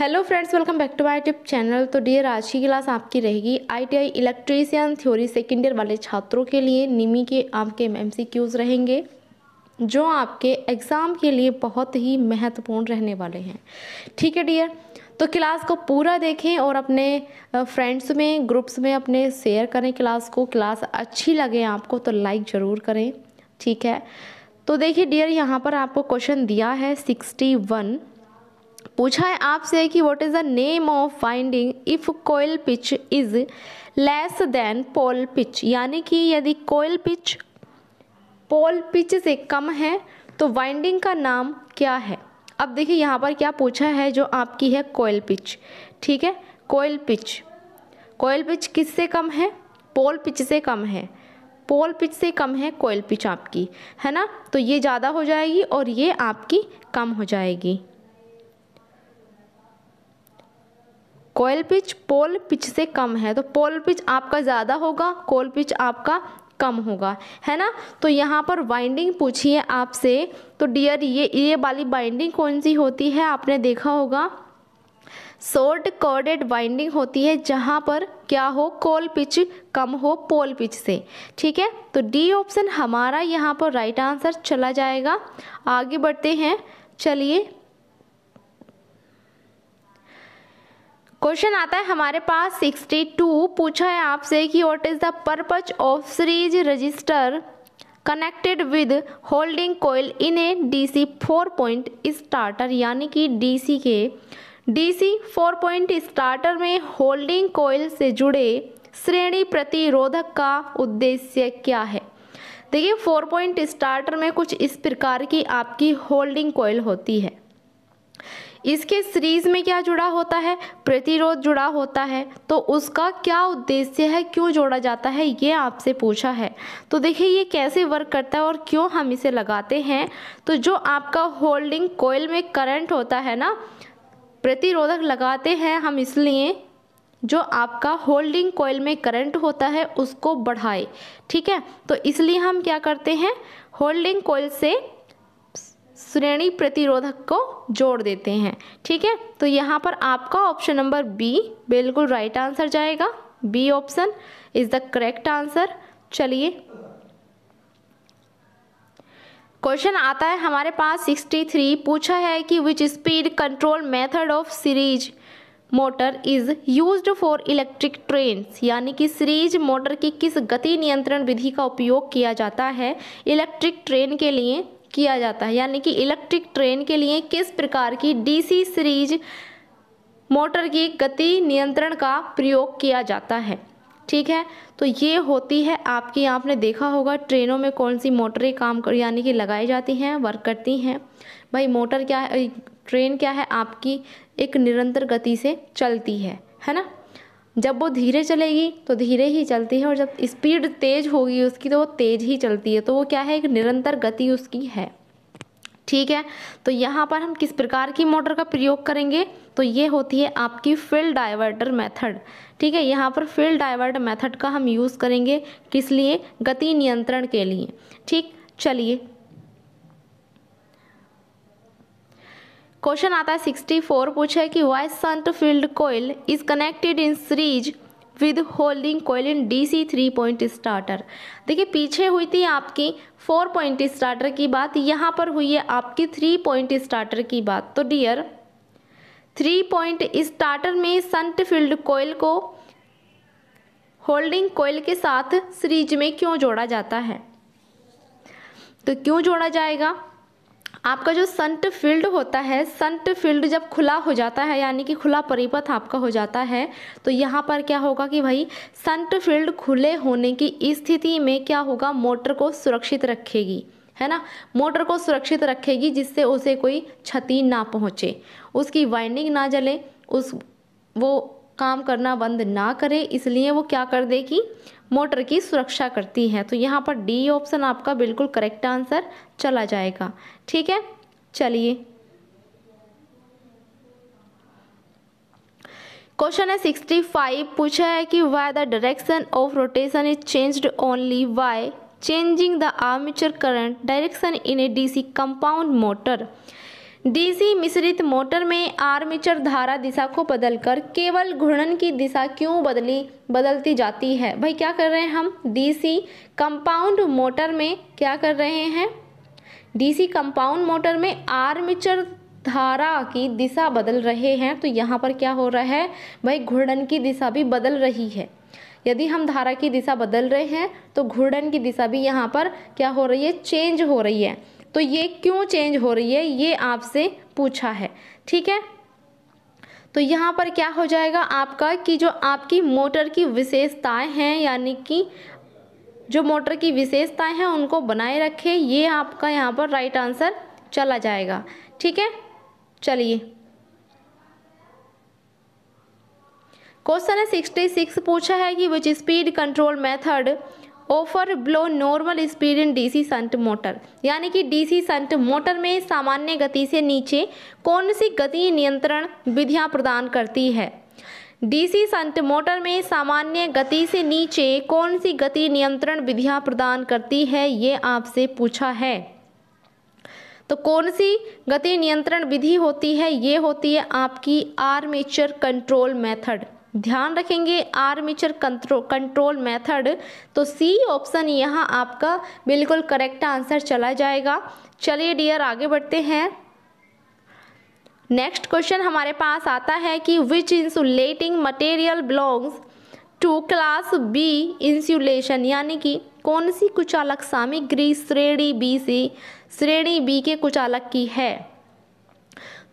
Hello friends, welcome back to my YouTube channel. तो dear, आज की क्लास आपकी रहेगी ITI electrician theory second year वाले छात्रों के लिए। निमी के आपके एमसीक्यूज रहेंगे जो आपके एग्ज़ाम के लिए बहुत ही महत्वपूर्ण रहने वाले हैं। ठीक है डियर, तो क्लास को पूरा देखें और अपने फ्रेंड्स में, ग्रुप्स में अपने शेयर करें क्लास को। क्लास अच्छी लगे आपको तो लाइक ज़रूर करें। ठीक है, तो देखिए डियर, यहाँ पर आपको क्वेश्चन दिया है 61। पूछा है आपसे कि what is the name of finding if coil pitch is less than pole pitch, यानी कि यदि कोयल पिच पोल पिच से कम है तो वाइंडिंग का नाम क्या है। अब देखिए यहाँ पर क्या पूछा है, जो आपकी है कोयल पिच। ठीक है, कोयल पिच किससे कम है? पोल पिच से कम है। पोल पिच से कम है कोयल पिच आपकी, है ना। तो ये ज़्यादा हो जाएगी और ये आपकी कम हो जाएगी। कोयल पिच पोल पिच से कम है तो पोल पिच आपका ज़्यादा होगा, कोयल पिच आपका कम होगा, है ना। तो यहाँ पर बाइंडिंग पूछी है आपसे, तो डियर ये वाली बाइंडिंग कौन सी होती है? आपने देखा होगा शॉर्ट कॉर्डेड बाइंडिंग होती है, जहाँ पर क्या हो, कोयल पिच कम हो पोल पिच से। ठीक है, तो डी ऑप्शन हमारा यहाँ पर राइट आंसर चला जाएगा। आगे बढ़ते हैं, चलिए। क्वेश्चन आता है हमारे पास 62। पूछा है आपसे कि what is the purpose of series register connected with holding coil in A DC 4 point starter, यानी कि डीसी 4 पॉइंट स्टार्टर में होल्डिंग कॉइल से जुड़े श्रेणी प्रतिरोधक का उद्देश्य क्या है। देखिए 4 पॉइंट स्टार्टर में कुछ इस प्रकार की आपकी होल्डिंग कॉइल होती है। इसके सीरीज में क्या जुड़ा होता है? प्रतिरोध जुड़ा होता है। तो उसका क्या उद्देश्य है, क्यों जोड़ा जाता है, ये आपसे पूछा है। तो देखिए ये कैसे वर्क करता है और क्यों हम इसे लगाते हैं। तो जो आपका होल्डिंग कॉइल में करंट होता है ना, प्रतिरोधक लगाते हैं हम इसलिए जो आपका होल्डिंग कॉइल में करंट होता है उसको बढ़ाए। ठीक है, तो इसलिए हम क्या करते हैं, होल्डिंग कॉइल से श्रेणी प्रतिरोधक को जोड़ देते हैं। ठीक है, तो यहाँ पर आपका ऑप्शन नंबर बी बिल्कुल राइट आंसर जाएगा। B option is the correct answer. चलिए, क्वेश्चन आता है हमारे पास 63। पूछा है कि which speed control method of series motor is used for electric trains, यानी कि सीरीज मोटर की किस गति नियंत्रण विधि का उपयोग किया जाता है इलेक्ट्रिक ट्रेन के लिए किया जाता है, यानी कि इलेक्ट्रिक ट्रेन के लिए किस प्रकार की डीसी सीरीज मोटर की गति नियंत्रण का प्रयोग किया जाता है। ठीक है, तो ये होती है आपकी, आपने देखा होगा ट्रेनों में कौन सी मोटरें काम कर यानी कि लगाई जाती हैं, वर्क करती हैं। भाई मोटर क्या है, ट्रेन क्या है आपकी, एक निरंतर गति से चलती है ना। जब वो धीरे चलेगी तो धीरे ही चलती है और जब स्पीड तेज होगी उसकी तो वो तेज ही चलती है। तो वो क्या है, एक निरंतर गति उसकी है। ठीक है, तो यहाँ पर हम किस प्रकार की मोटर का प्रयोग करेंगे, तो ये होती है आपकी फील्ड डाइवर्टर मेथड। ठीक है, यहाँ पर फील्ड डाइवर्टर मेथड का हम यूज़ करेंगे, किस लिए, गति नियंत्रण के लिए। ठीक, चलिए क्वेश्चन आता है 64। पूछा है कि why shunt field coil is connected in series with holding coil in DC 3 point starter. देखिए पीछे हुई थी आपकी 4 पॉइंट स्टार्टर की बात, यहाँ पर हुई है आपकी 3 पॉइंट स्टार्टर की बात। तो डियर 3 पॉइंट स्टार्टर में शंट फील्ड कॉइल को होल्डिंग कॉइल के साथ सीरीज में क्यों जोड़ा जाता है। तो क्यों जोड़ा जाएगा, आपका जो शंट फील्ड होता है, शंट फील्ड जब खुला हो जाता है यानी कि खुला परिपथ आपका हो जाता है, तो यहाँ पर क्या होगा कि भाई शंट फील्ड खुले होने की स्थिति में क्या होगा, मोटर को सुरक्षित रखेगी, है ना। मोटर को सुरक्षित रखेगी जिससे उसे कोई क्षति ना पहुँचे, उसकी वाइंडिंग ना जले, वो काम करना बंद ना करे, इसलिए वो क्या कर देगी, मोटर की सुरक्षा करती है। तो यहाँ पर डी ऑप्शन आपका बिल्कुल करेक्ट आंसर चला जाएगा। ठीक है, चलिए क्वेश्चन है 65। पूछा है कि why the direction of rotation is changed only by changing the armature current direction in A DC compound motor. DC मिश्रित मोटर में आर्मेचर धारा दिशा को बदलकर केवल घूर्णन की दिशा क्यों बदलती जाती है? भाई क्या कर रहे हैं हम? डीसी कंपाउंड मोटर में क्या कर रहे हैं? डीसी कंपाउंड मोटर में आर्मेचर धारा की दिशा बदल रहे हैं। तो यहाँ पर क्या हो रहा है भाई? घूर्णन की दिशा भी बदल रही है। यदि हम धारा की दिशा बदल रहे हैं तो घूर्णन की दिशा भी यहाँ पर क्या हो रही है? चेंज हो रही है। तो ये क्यों चेंज हो रही है ये आपसे पूछा है। ठीक है, तो यहाँ पर क्या हो जाएगा आपका कि जो आपकी मोटर की विशेषताएं हैं, यानी कि जो मोटर की विशेषताएं हैं उनको बनाए रखें, ये आपका यहाँ पर राइट आंसर चला जाएगा। ठीक है, चलिए क्वेश्चन है 66 पूछा है कि which speed control method offer below normal speed in DC shunt motor, यानी कि डीसी शंट मोटर में सामान्य गति से नीचे कौन सी गति नियंत्रण विधियां प्रदान करती है? डीसी शंट मोटर में सामान्य गति से नीचे कौन सी गति नियंत्रण विधियां प्रदान करती है, ये आपसे पूछा है। तो कौन सी गति नियंत्रण विधि होती है? ये होती है आपकी आर्मेचर कंट्रोल मेथड। ध्यान रखेंगे आर्मेचर कंट्रोल मेथड। तो सी ऑप्शन यहाँ आपका बिल्कुल करेक्ट आंसर चला जाएगा। चलिए डियर आगे बढ़ते हैं। नेक्स्ट क्वेश्चन हमारे पास आता है कि which insulating material belongs to class B insulation, यानी कि कौन सी कुचालक सामग्री श्रेणी बी से श्रेणी बी के कुचालक की है?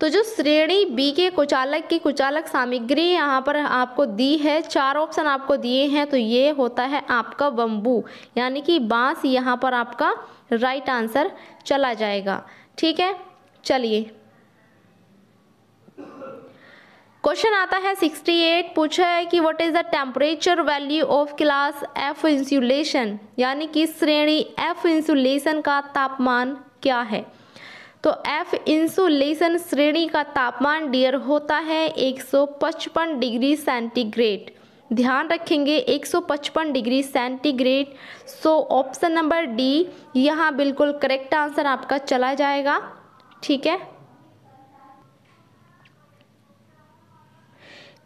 तो जो श्रेणी बी के कुचालक की कुचालक सामग्री यहाँ पर आपको दी है, 4 ऑप्शन आपको दिए हैं। तो ये होता है आपका बम्बू, यानी कि बांस यहाँ पर आपका राइट आंसर चला जाएगा। ठीक है, चलिए क्वेश्चन आता है 68 पूछा है कि what is the temperature value of class F insulation, यानी कि श्रेणी एफ इंसुलेशन का तापमान क्या है? तो एफ इंसुलेशन श्रेणी का तापमान डियर होता है 155 डिग्री सेंटीग्रेड। ध्यान रखेंगे 155 degree centigrade. So option number D यहाँ बिल्कुल करेक्ट आंसर आपका चला जाएगा। ठीक है,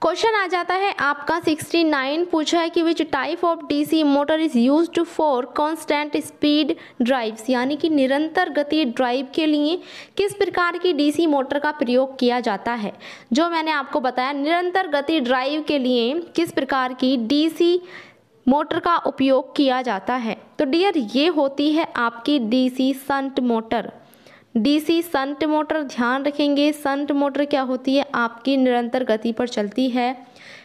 क्वेश्चन आ जाता है आपका 69 पूछा है कि which type of DC motor is used for constant speed drives, यानी कि निरंतर गति ड्राइव के लिए किस प्रकार की डीसी मोटर का प्रयोग किया जाता है? जो मैंने आपको बताया निरंतर गति ड्राइव के लिए किस प्रकार की डीसी मोटर का उपयोग किया जाता है? तो डियर ये होती है आपकी DC shunt motor. DC shunt motor ध्यान रखेंगे, शंट मोटर क्या होती है? आपकी निरंतर गति पर चलती है।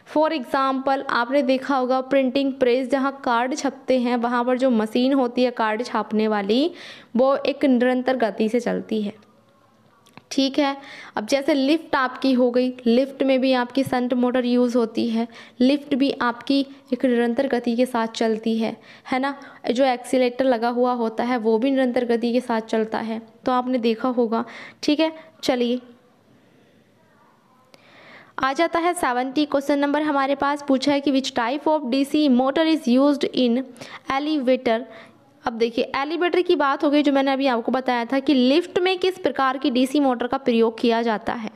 फॉर एग्जाम्पल आपने देखा होगा प्रिंटिंग प्रेस, जहाँ कार्ड छपते हैं वहाँ पर जो मशीन होती है कार्ड छापने वाली, वो एक निरंतर गति से चलती है। ठीक है, अब जैसे लिफ्ट आपकी हो गई, लिफ्ट में भी आपकी शंट मोटर यूज़ होती है। लिफ्ट भी आपकी एक निरंतर गति के साथ चलती है ना। जो एक्सीलेटर लगा हुआ होता है वो भी निरंतर गति के साथ चलता है, तो आपने देखा होगा। ठीक है, चलिए आ जाता है 70 क्वेश्चन नंबर हमारे पास पूछा है कि which type of DC motor is used in elevator. अब देखिए एलिवेटर की बात हो गई, जो मैंने अभी आपको बताया था कि लिफ्ट में किस प्रकार की डीसी मोटर का प्रयोग किया जाता है।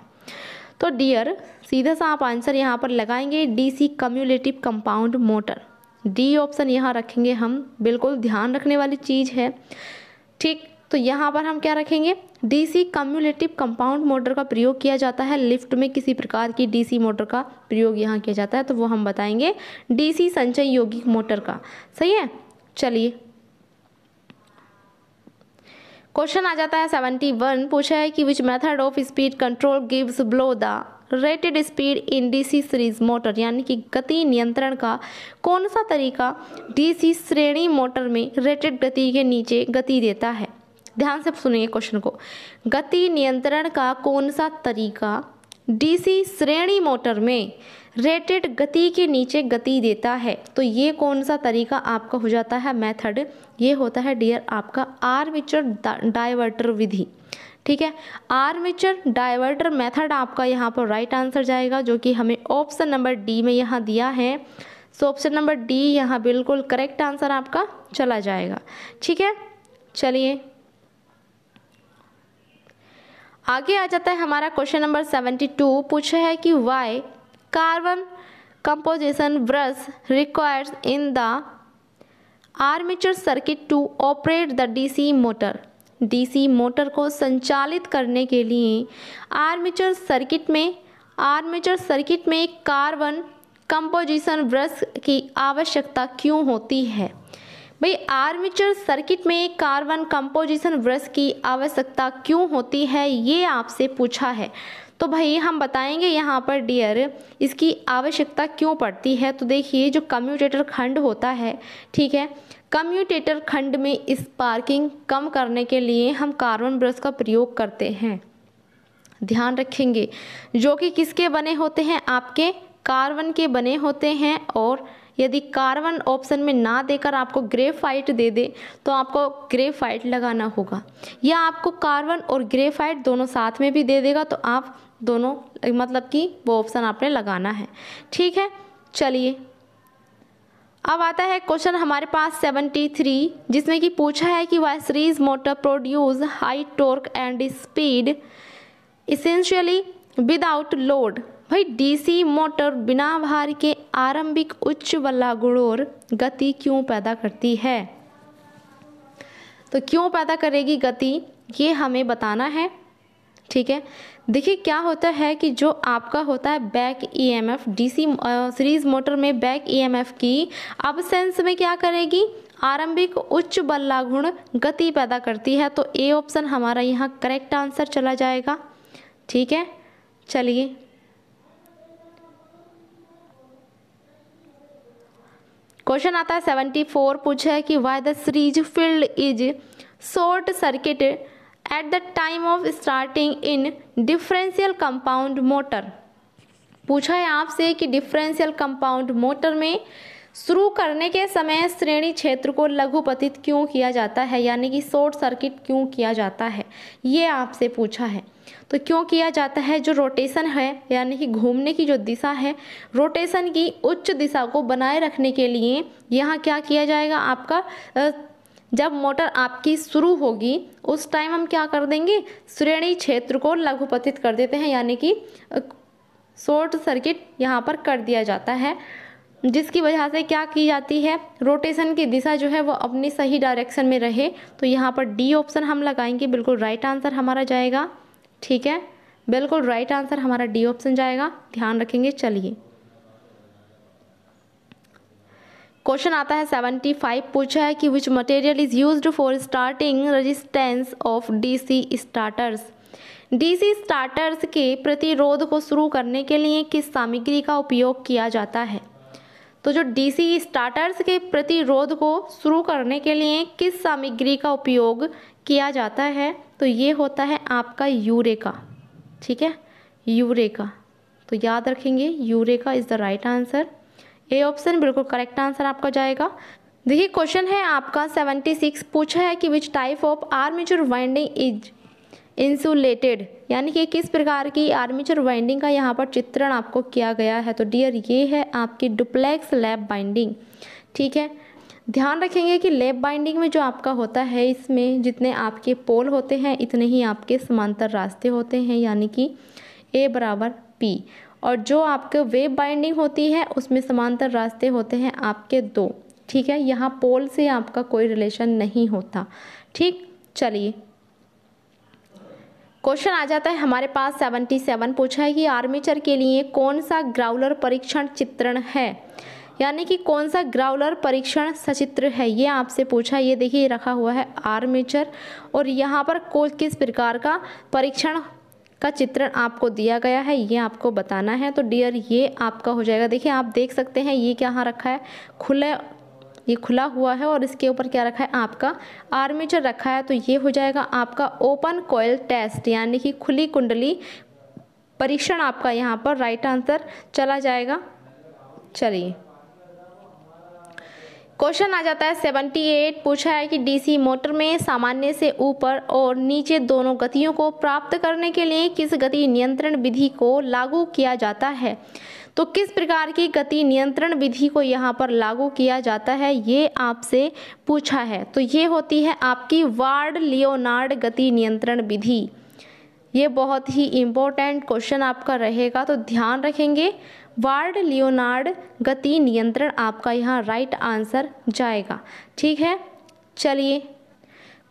तो डियर सीधा सा आप आंसर यहाँ पर लगाएंगे DC cumulative compound motor. D option यहाँ रखेंगे हम, बिल्कुल ध्यान रखने वाली चीज़ है। ठीक, तो यहाँ पर हम क्या रखेंगे? डीसी कम्युलेटिव कंपाउंड मोटर का प्रयोग किया जाता है लिफ्ट में, किसी प्रकार की डीसी मोटर का प्रयोग यहाँ किया जाता है, तो वो हम बताएंगे डीसी संचय यौगिक मोटर का। सही है, चलिए क्वेश्चन आ जाता है 71 पूछा है कि which method of speed control gives below the rated speed in DC series motor, यानी कि गति नियंत्रण का कौन सा तरीका डीसी श्रेणी मोटर में रेटेड गति के नीचे गति देता है? ध्यान से सुनिए क्वेश्चन को। गति नियंत्रण का कौन सा तरीका डीसी श्रेणी मोटर में रेटेड गति के नीचे गति देता है? तो ये कौन सा तरीका आपका हो जाता है मेथड? ये होता है डियर आपका आर्मेचर डाइवर्टर विधि। ठीक है, आर्मेचर डाइवर्टर मेथड आपका यहाँ पर राइट आंसर जाएगा, जो कि हमें ऑप्शन नंबर डी में यहाँ दिया है। सो ऑप्शन नंबर डी यहाँ बिल्कुल करेक्ट आंसर आपका चला जाएगा। ठीक है, चलिए आगे आ जाता है हमारा क्वेश्चन नंबर 72। पूछा है कि why carbon composition brush requires in the armature circuit to operate the DC motor. DC motor को संचालित करने के लिए आर्मेचर सर्किट में कार्बन कंपोजिशन ब्रश की आवश्यकता क्यों होती है। भाई आर्मेचर सर्किट में कार्बन कंपोजिशन ब्रश की आवश्यकता क्यों होती है, ये आपसे पूछा है। तो भाई हम बताएंगे यहाँ पर डियर इसकी आवश्यकता क्यों पड़ती है। तो देखिए जो कम्यूटेटर खंड होता है, ठीक है, कम्यूटेटर खंड में स्पार्किंग कम करने के लिए हम कार्बन ब्रश का प्रयोग करते हैं। ध्यान रखेंगे, जो कि किसके बने होते हैं, आपके कार्बन के बने होते हैं। और यदि कार्बन ऑप्शन में ना देकर आपको ग्रेफाइट दे दे तो आपको ग्रेफाइट लगाना होगा, या आपको कार्बन और ग्रेफाइट दोनों साथ में भी दे देगा तो आप दोनों मतलब कि वो ऑप्शन आपने लगाना है। ठीक है, चलिए अब आता है क्वेश्चन हमारे पास 73, जिसमें कि पूछा है कि why series motor produce high torque and speed essentially without load. भाई डीसी मोटर बिना भार के आरंभिक उच्च बल्लागुण और गति क्यों पैदा करती है। तो क्यों पैदा करेगी गति, ये हमें बताना है। ठीक है, देखिए क्या होता है कि जो आपका होता है back EMF, DC series motor में बैक ईएमएफ की अब्सेंस में क्या करेगी, आरंभिक उच्च बल्लागुण गति पैदा करती है। तो ए ऑप्शन हमारा यहाँ करेक्ट आंसर चला जाएगा। ठीक है, चलिए क्वेश्चन आता है 74। पूछा है कि why the series field is short circuit at the time of starting in differential compound motor. पूछा है आपसे कि डिफरेंशियल कंपाउंड मोटर में शुरू करने के समय श्रेणी क्षेत्र को लघुपतित क्यों किया जाता है, यानी कि शॉर्ट सर्किट क्यों किया जाता है, ये आपसे पूछा है। तो क्यों किया जाता है, जो रोटेशन है यानी कि घूमने की जो दिशा है, रोटेशन की उच्च दिशा को बनाए रखने के लिए यहाँ क्या किया जाएगा, आपका जब मोटर आपकी शुरू होगी उस टाइम हम क्या कर देंगे, श्रेणी क्षेत्र को लघुपतित कर देते हैं, यानी कि शॉर्ट सर्किट यहाँ पर कर दिया जाता है, जिसकी वजह से क्या की जाती है, रोटेशन की दिशा जो है वो अपनी सही डायरेक्शन में रहे। तो यहाँ पर डी ऑप्शन हम लगाएंगे, बिल्कुल राइट आंसर हमारा जाएगा। ठीक है, बिल्कुल राइट आंसर हमारा डी ऑप्शन जाएगा, ध्यान रखेंगे। चलिए क्वेश्चन आता है 75। पूछा है कि which material is used for starting resistance of DC starters. DC starters के प्रतिरोध को शुरू करने के लिए किस सामग्री का उपयोग किया जाता है। तो जो डीसी स्टार्टर्स के प्रतिरोध को शुरू करने के लिए किस सामग्री का उपयोग किया जाता है, तो ये होता है आपका यूरेका। ठीक है, यूरेका, तो याद रखेंगे eureka is the right answer. A option बिल्कुल करेक्ट आंसर आपका जाएगा। देखिए क्वेश्चन है आपका 76। पूछा है कि which type of armature winding is insulated, यानी कि किस प्रकार की आर्मेचर वाइंडिंग का यहाँ पर चित्रण आपको किया गया है। तो डियर ये है आपकी डुप्लेक्स लैप बाइंडिंग। ठीक है, ध्यान रखेंगे कि लैप बाइंडिंग में जो आपका होता है, इसमें जितने आपके पोल होते हैं इतने ही आपके समांतर रास्ते होते हैं, यानी कि ए बराबर पी। और जो आपके वेव बाइंडिंग होती है उसमें समांतर रास्ते होते हैं आपके 2। ठीक है, यहाँ पोल से आपका कोई रिलेशन नहीं होता। ठीक, चलिए क्वेश्चन आ जाता है हमारे पास 77। पूछा है कि आर्मेचर के लिए कौन सा ग्राउलर परीक्षण चित्रण है, यानी कि कौन सा ग्राउलर परीक्षण सचित्र है, ये आपसे पूछा। ये देखिए रखा हुआ है आर्मेचर, और यहाँ पर किस प्रकार का परीक्षण का चित्रण आपको दिया गया है ये आपको बताना है। तो डियर ये आपका हो जाएगा। देखिए आप देख सकते हैं ये क्या यहाँ रखा है, ये खुला हुआ है और इसके ऊपर क्या रखा है, आपका आर्मेचर रखा है। तो ये हो जाएगा आपका ओपन कॉइल टेस्ट, यानी कि खुली कुंडली परीक्षण आपका यहाँ पर राइट आंसर चला जाएगा। चलिए क्वेश्चन आ जाता है 78। पूछा है कि डीसी मोटर में सामान्य से ऊपर और नीचे दोनों गतियों को प्राप्त करने के लिए किस गति नियंत्रण विधि को लागू किया जाता है। तो किस प्रकार की गति नियंत्रण विधि को यहाँ पर लागू किया जाता है ये आपसे पूछा है। तो ये होती है आपकी वार्ड लियोनार्ड गति नियंत्रण विधि। ये बहुत ही इम्पोर्टेंट क्वेश्चन आपका रहेगा, तो ध्यान रखेंगे। वार्ड लियोनार्ड गति नियंत्रण आपका यहाँ राइट आंसर जाएगा। ठीक है, चलिए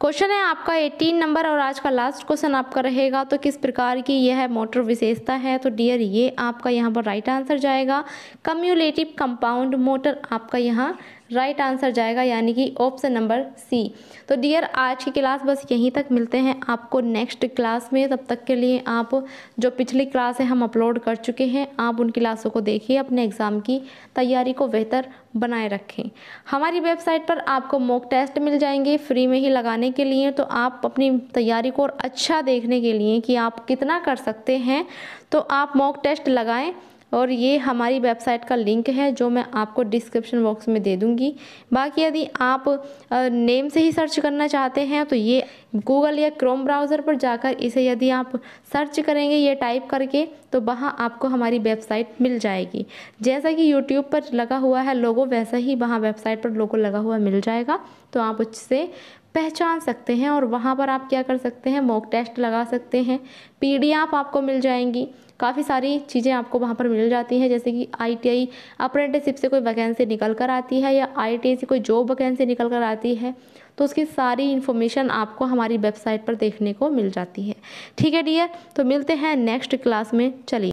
क्वेश्चन है आपका 18 नंबर और आज का लास्ट क्वेश्चन आपका रहेगा। तो किस प्रकार की यह मोटर विशेषता है? तो डियर ये आपका यहाँ पर राइट आंसर जाएगा कम्युलेटिव कंपाउंड मोटर आपका यहाँ राइट आंसर जाएगा, यानी कि ऑप्शन नंबर सी। तो डियर आज की क्लास बस यहीं तक, मिलते हैं आपको नेक्स्ट क्लास में। तब तक के लिए आप जो पिछली क्लास है हम अपलोड कर चुके हैं, आप उन क्लासों को देखिए, अपने एग्ज़ाम की तैयारी को बेहतर बनाए रखें। हमारी वेबसाइट पर आपको मॉक टेस्ट मिल जाएंगे फ्री में ही लगाने के लिए, तो आप अपनी तैयारी को और अच्छा देखने के लिए कि आप कितना कर सकते हैं तो आप मॉक टेस्ट लगाएं। और ये हमारी वेबसाइट का लिंक है जो मैं आपको डिस्क्रिप्शन बॉक्स में दे दूँगी। बाकी यदि आप नेम से ही सर्च करना चाहते हैं तो ये गूगल या क्रोम ब्राउज़र पर जाकर इसे यदि आप सर्च करेंगे ये टाइप करके, तो वहाँ आपको हमारी वेबसाइट मिल जाएगी। जैसा कि यूट्यूब पर लगा हुआ है लोगो, वैसा ही वहाँ वेबसाइट पर लोगो लगा हुआ मिल जाएगा, तो आप उससे पहचान सकते हैं और वहाँ पर आप क्या कर सकते हैं, मॉक टेस्ट लगा सकते हैं। पीडीएफ आपको मिल जाएंगी, काफ़ी सारी चीज़ें आपको वहाँ पर मिल जाती हैं, जैसे कि आईटीआई अप्रेंटिसशिप से कोई वैकेंसी निकल कर आती है या आईटीआई से कोई जॉब वैकेंसी निकल कर आती है, तो उसकी सारी इन्फॉर्मेशन आपको हमारी वेबसाइट पर देखने को मिल जाती है। ठीक है डियर, तो मिलते हैं नेक्स्ट क्लास में। चलिए।